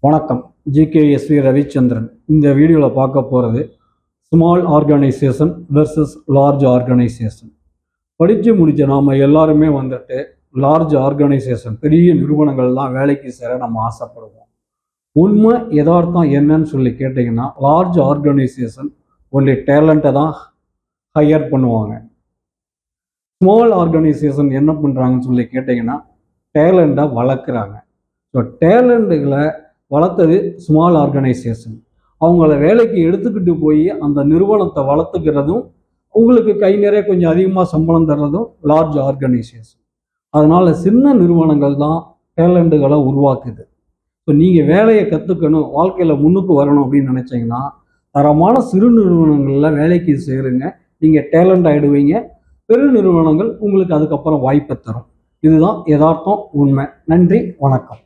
வணக்கம். ஜிகேஎஸ்வி ரவிச்சந்திரன். இந்த வீடியோவில் பார்க்க போகிறது small organisation versus large organisation. படித்து முடித்த நாம் எல்லாருமே லார்ஜ் ஆர்கனைசேஷன் பெரிய நிறுவனங்கள் தான் வேலைக்கு சேர நம்ம ஆசைப்படுவோம். உண்மை யதார்த்தம் என்னன்னு சொல்லி கேட்டிங்கன்னா, லார்ஜ் ஆர்கனைசேஷன் ஒன்லி டேலண்ட்டை தான் ஹையர் பண்ணுவாங்க. ஸ்மால் ஆர்கனைசேஷன் என்ன பண்ணுறாங்கன்னு சொல்லி கேட்டிங்கன்னா, டேலண்ட்டை வளர்க்குறாங்க. ஸோ டேலண்ட்டுகளை வளர்த்தது ஸ்மால் ஆர்கனைசேஷன். அவங்கள வேலைக்கு எடுத்துக்கிட்டு போய் அந்த நிறுவனத்தை வளர்த்துக்கிறதும், உங்களுக்கு கை நிறைய கொஞ்சம் அதிகமாக சம்பளம் தர்றதும் லார்ஜ் ஆர்கனைசேஷன். அதனால் சின்ன நிறுவனங்கள் தான் டேலண்ட்டுகளை உருவாக்குது. ஸோ நீங்கள் வேலையை கற்றுக்கணும், வாழ்க்கையில் முன்னுக்கு வரணும் அப்படின்னு நினச்சிங்கன்னா, தரமான சிறு நிறுவனங்களில் வேலைக்கு சேருங்க. நீங்கள் டேலண்ட் ஆகிடுவீங்க. பெரு நிறுவனங்கள் உங்களுக்கு அதுக்கப்புறம் வாய்ப்பை தரும். இதுதான் யதார்த்தம், உண்மை. நன்றி, வணக்கம்.